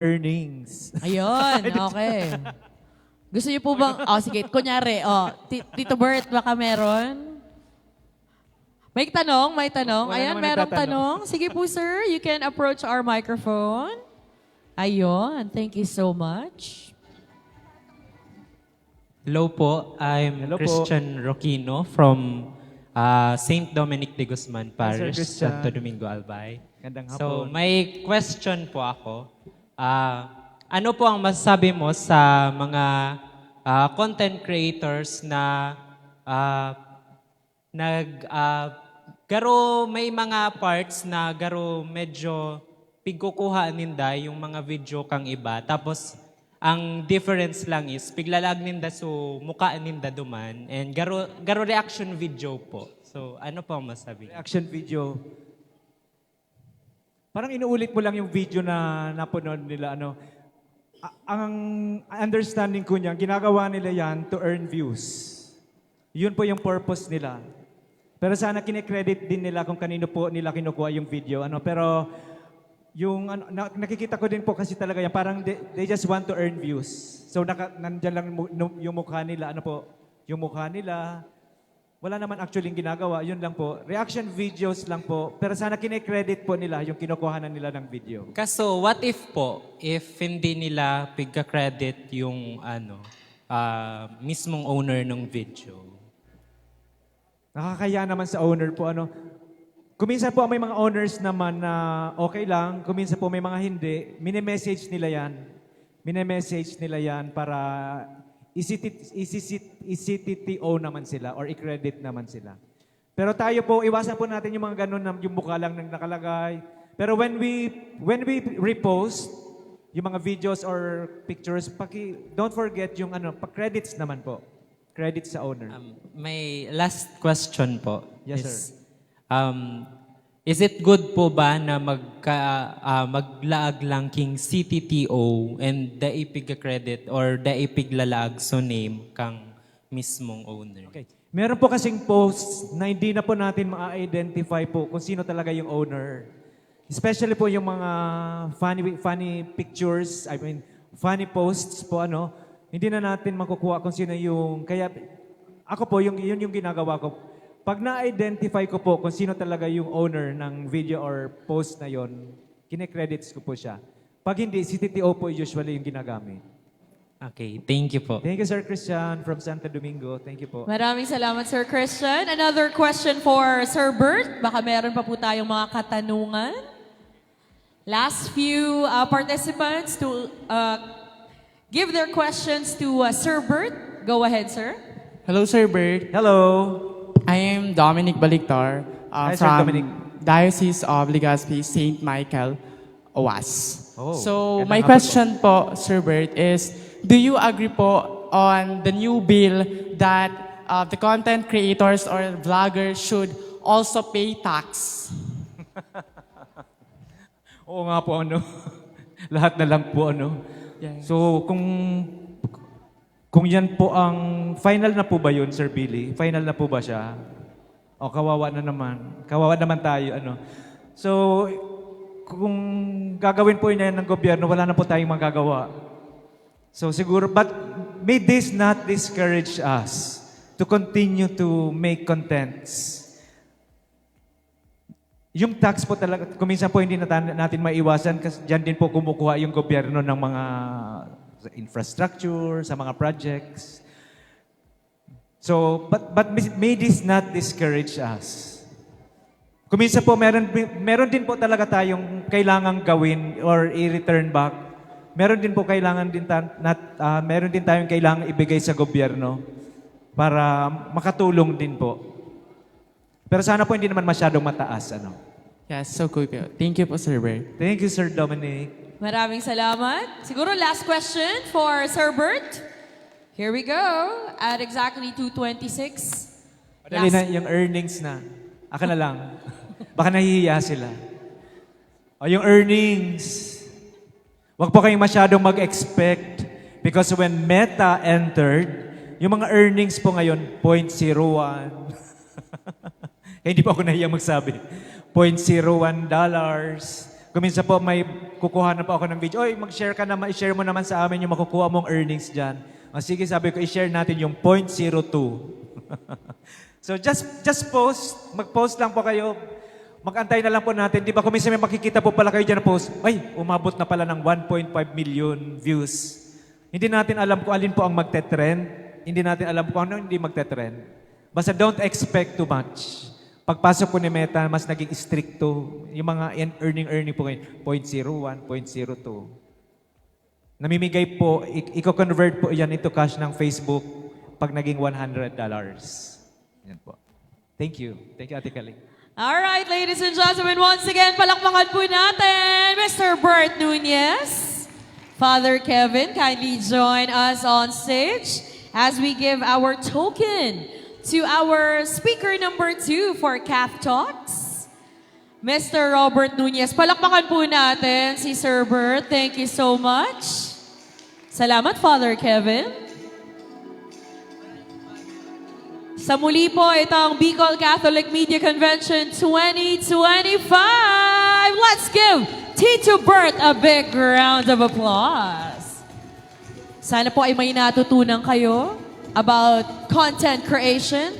earnings. Ayun, okay. Gusto niyo po bang, sige, kunyari, Tito Bert, baka meron? May tanong, may tanong. Wala Ayan, naman merong nagtatanong. tanong. Sige po, sir, you can approach our microphone. Ayun, thank you so much. Hello po, I'm Hello po. Christian Roquino from St. Dominic de Guzman Parish, Christian. Santo Domingo, Albay. Gandang So, hapon. may question po ako. Ano po ang masasabi mo sa mga content creators na garo may mga parts na garo medyo pigkukuha ninda yung mga video kang iba. Tapos, ang difference lang is, piglalag ninda so mukha ninda duman and garo reaction video po. So, ano po ang masabi? Reaction video. Parang inuulit mo lang yung video na napanood nila. Ang understanding ko niya, ginagawa nila yan to earn views. Yun po yung purpose nila. Pero sana kine-credit din nila kung kanino po nila kinukuha yung video. Pero yung nakikita ko din po kasi talaga yan, parang they just want to earn views. So nandyan lang yung mukha nila, yung mukha nila. Wala naman actually yung ginagawa, yun lang po. Reaction videos lang po. Pero sana kine-credit po nila yung kinukuhanan nila ng video. Kaso, what if po, if hindi nila pigka-credit yung mismong owner ng video? Nakakaya naman sa owner po. Kuminsan po may mga owners naman na okay lang, kuminsan po may mga hindi. Mini-message nila yan. Mini-message nila yan para i-CTTO naman sila or i-credit naman sila. Pero tayo po, iwasan po natin yung mga ganun na yung mukha lang nang nakalagay. Pero when we repost yung mga videos or pictures, don't forget yung pa-credits naman po. Credits sa owner. May last question po. Yes, is, is it good po ba na maglaag lang king CTTO and daipig credit or daipig lalaag so name kang mismong owner? Okay. Meron po kasing posts na hindi na po natin ma-identify po kung sino talaga yung owner. Especially po yung mga funny pictures, funny posts po hindi na natin makukuha kung sino yung, kaya ako po, yun yung ginagawa ko. Pag na-identify ko po kung sino talaga yung owner ng video or post na yon, kine-credits ko po siya. Pag hindi, si TTO po usually yung ginagamit. Okay, thank you po. Thank you, Sir Christian from Santo Domingo. Thank you po. Maraming salamat, Sir Christian. Another question for Sir Bert. Baka meron pa po tayong mga katanungan. Last few participants to give their questions to Sir Bert. Go ahead, sir. Hello, Sir Bert. Hello. I am Dominic Baliktar Hi, Sir from Dominic. Diocese of Legazpi, St. Michael, OWAS. Oh, So, gandang my hapon question po, Sir Bert, is do you agree po on the new bill that the content creators or vloggers should also pay tax? Oo nga po, lahat na lang po, Yes. So, kung yan po ang, final na po ba yun, Sir Billy? Final na po ba siya? O kawawa na naman. Kawawa naman tayo, So, kung gagawin po yan ng gobyerno, wala na po tayong magagawa. So, siguro, but may this not discourage us to continue to make contents. Yung tax po talaga, kuminsan po hindi natin maiwasan kasi dyan din po kumukuha yung gobyerno ng mga infrastructure, sa mga projects. So, but may this not discourage us. Kuminsan po meron din po talaga tayong kailangang gawin or i-return back. Meron din po meron din tayong kailangang ibigay sa gobyerno para makatulong din po. Pero sana po hindi naman masyadong mataas, Yes, so good po. Thank you po, Sir Bert. Thank you, Sir Dominic. Maraming salamat. Siguro last question for Sir Bert. Here we go. At exactly 2:26. Madali na yung earnings na. Aka na lang. Baka nahihiya sila. O yung earnings. Huwag po kayong masyadong mag-expect because when Meta entered, yung mga earnings po ngayon, 0.01. Kaya hindi pa ako nahiya magsabi. $0.01, Kung minsan po may kukuha na po ako ng video, oy, mag-share ka naman, i-share mo naman sa amin yung makukuha mong earnings dyan. O sige, sabi ko, i-share natin yung 0.02. So just post, mag-post lang po kayo. Mag-antay na lang po natin. Di ba kung minsan may makikita po pala kayo dyan na post, ay, umabot na pala ng 1.5 million views. Hindi natin alam kung alin po ang magte-trend. Hindi natin alam kung ano hindi magte-trend. Basta don't expect too much. Pagpasok po ni Meta, mas naging stricto. Yung mga earning po ngayon, 0.01, 0.02. Namimigay po, i-convert po yan into cash ng Facebook pag naging $100. Yan po. Thank you. Thank you, Ate Kaling. All right, ladies and gentlemen, once again, palakpakan po natin Mr. Bert Nunez. Father Kevin, kindly join us on stage as we give our token to our speaker number 2 for CAF Talks, Mr. Robert Nunez. Palakpakan po natin si Sir Bert. Thank you so much. Salamat, Father Kevin. Sa muli po, itong Bicol Catholic Media Convention 2025. Let's give Tito Bert a big round of applause. Sana po ay may natutunan kayo about content creation,